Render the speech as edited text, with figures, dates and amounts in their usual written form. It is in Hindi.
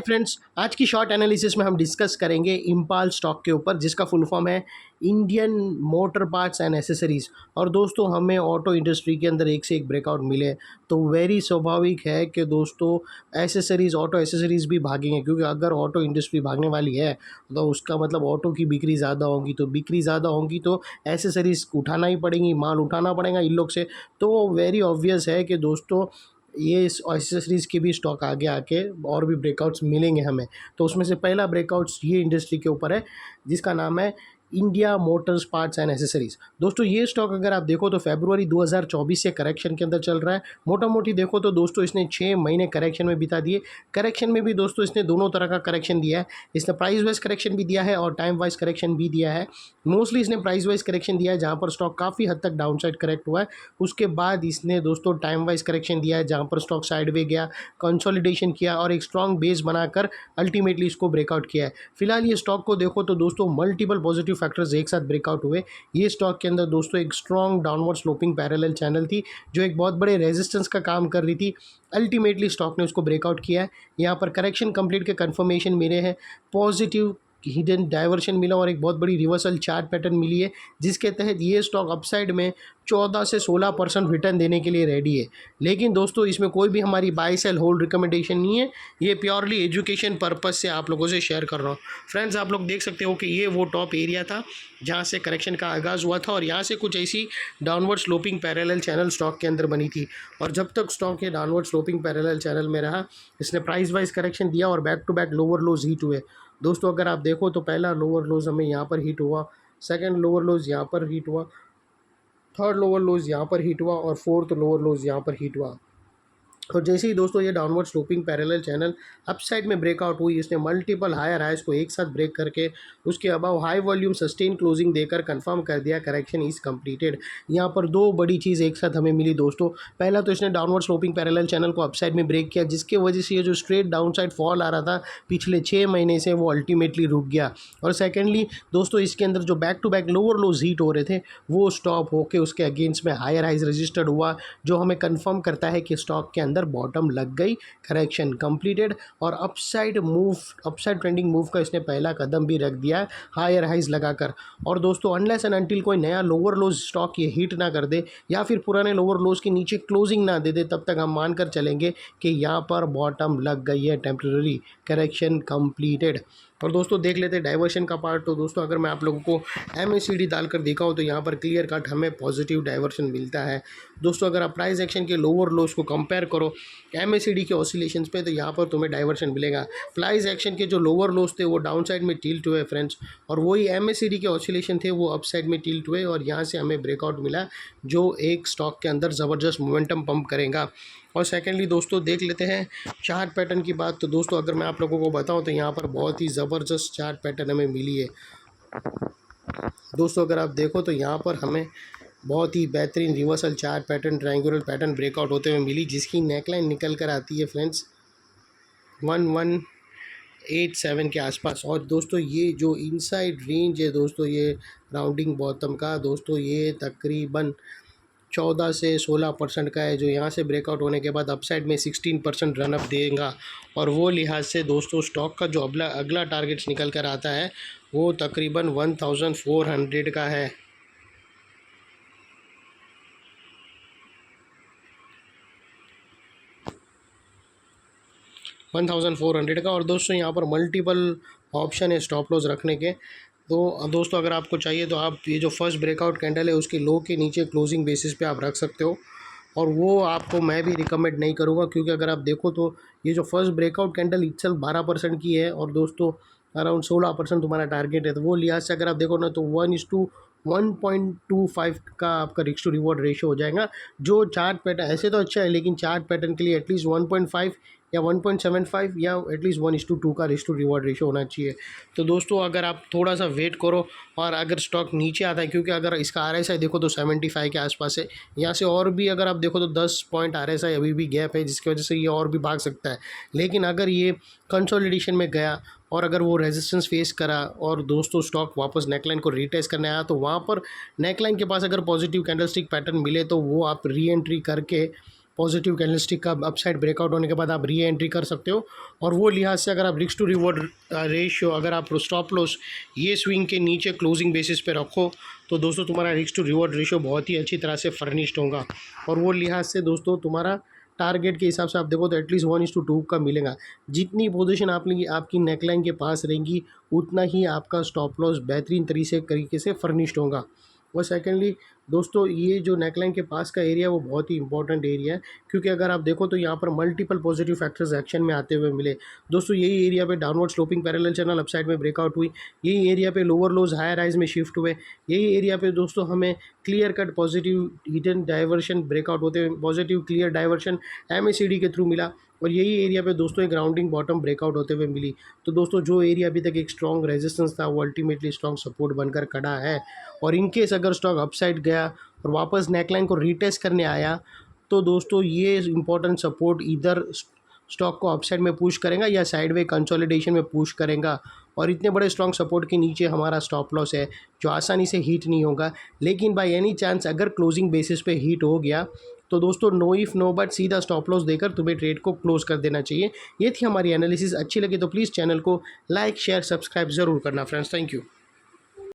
फ्रेंड्स, आज की शॉर्ट एनालिसिस में हम डिस्कस करेंगे इम्पाल स्टॉक के ऊपर, जिसका फुल फॉर्म है Indian motor parts and accessories. और दोस्तों, हमें ऑटो इंडस्ट्री के अंदर एक से एक ब्रेकआउट मिले, तो वेरी स्वाभाविक है कि दोस्तों एसेसरीज़, ऑटो एसेसरीज़ भी भागेंगे, क्योंकि अगर ऑटो इंडस्ट्री भागने वाली है तो उसका मतलब ऑटो की बिक्री ज़्यादा होगी, तो बिक्री ज़्यादा होगी तो एसेसरीज़ उठाना ही पड़ेंगी, माल उठाना पड़ेगा इन लोग से। तो वेरी ऑब्वियस है कि दोस्तों ये इस एक्सेसरीज़ के भी स्टॉक आगे आके और भी ब्रेकआउट्स मिलेंगे हमें। तो उसमें से पहला ब्रेकआउट्स ये इंडस्ट्री के ऊपर है, जिसका नाम है India Motors parts and accessories. दोस्तों, ये स्टॉक अगर आप देखो तो फरवरी 2024 से करेक्शन के अंदर चल रहा है। मोटा मोटी देखो तो दोस्तों इसने 6 महीने करेक्शन में बिता दिए। करेक्शन में भी दोस्तों इसने दोनों तरह का करेक्शन दिया है। इसने प्राइस वाइज करेक्शन भी दिया है और टाइम वाइज करेक्शन भी दिया है। मोस्टली इसने प्राइस वाइज करेक्शन दिया है, जहाँ पर स्टॉक काफ़ी हद तक डाउन साइड करेक्ट हुआ है। उसके बाद इसने दोस्तों टाइम वाइज करेक्शन दिया है, जहाँ पर स्टॉक साइड वे गया, कंसोलिडेशन किया और एक स्ट्रॉन्ग बेस बनाकर अल्टीमेटली इसको ब्रेकआउट किया है। फिलहाल ये स्टॉक को देखो तो दोस्तों मल्टीपल पॉजिटिव फैक्टर्स एक साथ ब्रेकआउट हुए। ये स्टॉक के अंदर दोस्तों एक strong downward sloping parallel channel थी, जो एक बहुत बड़े रेजिस्टेंस का काम कर रही थी। अल्टीमेटली स्टॉक ने उसको ब्रेकआउट किया है। यहाँ पर करेक्शन कंप्लीट के कंफर्मेशन मिले हैं, पॉजिटिव हिडन डाइवर्शन मिला और एक बहुत बड़ी रिवर्सल चार्ट पैटर्न मिली है, जिसके तहत ये स्टॉक अपसाइड में 14 से 16% रिटर्न देने के लिए रेडी है। लेकिन दोस्तों, इसमें कोई भी हमारी बाय सेल होल्ड रिकमेंडेशन नहीं है, ये प्योरली एजुकेशन पर्पस से आप लोगों से शेयर कर रहा हूँ। फ्रेंड्स, आप लोग देख सकते हो कि ये वो टॉप एरिया था जहाँ से करेक्शन का आगाज़ हुआ था और यहाँ से कुछ ऐसी downward sloping parallel channel stock के अंदर बनी थी। और जब तक स्टॉक ये डाउनवर्ड स्लोपिंग पैरेलल चैनल में रहा, इसने प्राइस वाइज करेक्शन दिया और back to back lower lows hit हुए। दोस्तों, अगर आप देखो तो पहला लोअर लोज हमें यहाँ पर हिट हुआ, सेकंड लोअर लोज यहाँ पर हिट हुआ, थर्ड लोअर लोज यहाँ पर हिट हुआ और फोर्थ लोअर लोज यहाँ पर हिट हुआ। और जैसे ही दोस्तों ये downward sloping parallel channel upside में ब्रेकआउट हुई, इसने मल्टीपल हायर हाइज को एक साथ ब्रेक करके उसके above high volume sustain closing देकर कंफर्म कर दिया करेक्शन इज़ कंप्लीटेड। यहाँ पर दो बड़ी चीज़ एक साथ हमें मिली दोस्तों। पहला तो इसने डाउनवर्ड स्लोपिंग पैरेलल चैनल को अपसाइड में ब्रेक किया, जिसके वजह से ये जो स्ट्रेट डाउन साइड फॉल आ रहा था पिछले 6 महीने से, वो अल्टीमेटली रुक गया। और सेकेंडली दोस्तों, इसके अंदर जो back to back lower lows hit हो रहे थे वो स्टॉप होकर उसके अगेंस्ट में हायर हाइज रजिस्टर्ड हुआ, जो हमें कन्फर्म करता है कि स्टॉक के अंदर बॉटम लग गई, करेक्शन कंप्लीटेड और अपसाइड ट्रेंडिंग मूव का इसने पहला कदम भी रख दिया है हायर हाइज लगाकर। और दोस्तों, अनलेस एंड अनटिल कोई नया लोअर लोज स्टॉक ये हिट ना कर दे या फिर पुराने लोअर लोज के नीचे क्लोजिंग ना दे दे, तब तक हम मानकर चलेंगे कि यहाँ पर बॉटम लग गई है, टेम्पररी करेक्शन कंप्लीटेड। और दोस्तों, देख लेते हैं डाइवर्शन का पार्ट। तो दोस्तों, अगर मैं आप लोगों को MACD डालकर दिखाऊं तो यहाँ पर क्लियर कट हमें पॉजिटिव डाइवर्शन मिलता है। दोस्तों, अगर आप प्राइस एक्शन के लोअर लोज को कंपेयर करो MACD के ऑसिलेशंस पे, तो यहाँ पर तुम्हें डाइवर्शन मिलेगा। प्राइस एक्शन के जो लोअर लोज थे वो डाउन साइड में टिल्ट हुए फ्रेंड्स, और वही MACD के ऑसिलेशन थे वो अप साइड में टिल्ट हुए और यहाँ से हमें ब्रेकआउट मिला, जो एक स्टॉक के अंदर ज़बरदस्त मोमेंटम पंप करेगा। और सेकेंडली दोस्तों, देख लेते हैं चार्ट पैटर्न की बात। तो दोस्तों, अगर मैं आप लोगों को बताऊं तो यहाँ पर बहुत ही ज़बरदस्त चार्ट पैटर्न हमें मिली है। दोस्तों, अगर आप देखो तो यहाँ पर हमें बहुत ही बेहतरीन reversal chart pattern, triangular pattern breakout होते हुए मिली, जिसकी नेकलाइन निकल कर आती है फ्रेंड्स 1187 के आसपास। और दोस्तों, ये जो इनसाइड रेंज है दोस्तों, ये राउंडिंग बॉटम का दोस्तों, ये तकरीबन 14 से 16% का है, जो यहाँ से ब्रेकआउट होने के बाद अपसाइड में 16% रनअप देगा। और वो लिहाज से दोस्तों, स्टॉक का जो अगला टारगेट्स निकल कर आता है वो तकरीबन 1400 का है। और दोस्तों, यहाँ पर मल्टीपल ऑप्शन है स्टॉप लॉस रखने के। तो दोस्तों, अगर आपको चाहिए तो आप ये जो फर्स्ट ब्रेकआउट कैंडल है उसके लो के नीचे क्लोजिंग बेसिस पे आप रख सकते हो, और वो आपको मैं भी रिकमेंड नहीं करूँगा, क्योंकि अगर आप देखो तो ये जो फर्स्ट ब्रेकआउट कैंडल इटसेल्फ 12% की है और दोस्तों अराउंड 16% तुम्हारा टारगेट है। तो वो लिहाज से अगर आप देखो ना तो 1:1.25 का आपका रिस्क टू रिवॉर्ड रेशियो हो जाएगा। जो चार्ट पैटर्न ऐसे तो अच्छा है, लेकिन चार्ट पैटर्न के लिए एटलीस्ट 1.5 या 1.75 या एटलीस्ट 1:2 का रिस्क टू रिवॉर्ड रेशियो होना चाहिए। तो दोस्तों, अगर आप थोड़ा सा वेट करो और अगर स्टॉक नीचे आता है, क्योंकि अगर इसका RSI देखो तो 75 के आसपास है, यहाँ से और भी अगर आप देखो तो 10 पॉइंट RSI अभी भी गैप है, जिसकी वजह से ये और भी भाग सकता है। लेकिन अगर ये कंसोलिडेशन में गया और अगर वो रेजिस्टेंस फेस करा और दोस्तों स्टॉक वापस नेकलाइन को रीटेस्ट करने आया, तो वहाँ पर नेकलाइन के पास अगर पॉजिटिव कैंडलस्टिक पैटर्न मिले तो वो आप री एंट्री करके पॉजिटिव कैंडलस्टिक का अपसाइड ब्रेकआउट होने के बाद आप री एंट्री कर सकते हो। और वो लिहाज से अगर आप रिस्क टू रिवॉर्ड रेशियो, अगर आप स्टॉप लॉस ये स्विंग के नीचे क्लोजिंग बेसिस पे रखो तो दोस्तों तुम्हारा रिस्क टू रिवॉर्ड रेशियो बहुत ही अच्छी तरह से फर्निश्ड होगा। और वो लिहाज से दोस्तों तुम्हारा टारगेट के हिसाब से आप देखो तो एटलीस्ट 1:2 का मिलेगा। जितनी पोजीशन आपकी नेकलाइन के पास रहेंगी उतना ही आपका स्टॉप लॉस बेहतरीन तरीके से फर्निश्ड होगा। और सेकेंडली दोस्तों ये जो नेकलाइन के पास का एरिया वो बहुत ही इंपॉर्टेंट एरिया है, क्योंकि अगर आप देखो तो यहाँ पर मल्टीपल पॉजिटिव फैक्टर्स एक्शन में आते हुए मिले। दोस्तों यही एरिया पे downward sloping parallel channel upside में ब्रेकआउट हुई, यही एरिया पे लोअर लोज हायर हाइज में शिफ्ट हुए, यही एरिया पे दोस्तों हमें clear cut positive hidden diversion breakout होते हुए पॉजिटिव क्लियर डाइवर्शन MACD के थ्रू मिला, और यही एरिया पे दोस्तों एक ग्राउंडिंग बॉटम ब्रेकआउट होते हुए मिली। तो दोस्तों जो एरिया अभी तक एक स्ट्रॉन्ग रेजिस्टेंस था वो अल्टीमेटली स्ट्रॉन्ग सपोर्ट बनकर खड़ा है। और इनकेस अगर स्टॉक अपसाइड गया और वापस नेकलाइन को रीटेस्ट करने आया तो दोस्तों ये इंपॉर्टेंट सपोर्ट इधर स्टॉक को अपसाइड में पुश करेगा या साइडवे कंसोलिडेशन में पुश करेगा। और इतने बड़े स्ट्रॉन्ग सपोर्ट के नीचे हमारा स्टॉप लॉस है जो आसानी से हीट नहीं होगा। लेकिन बाय एनी चांस अगर क्लोजिंग बेसिस पे हीट हो गया तो दोस्तों नो इफ नो बट सीधा स्टॉप लॉस देकर तुम्हें ट्रेड को क्लोज कर देना चाहिए। ये थी हमारी एनालिसिस। अच्छी लगी तो प्लीज़ चैनल को लाइक शेयर सब्सक्राइब ज़रूर करना फ्रेंड्स। Thank you.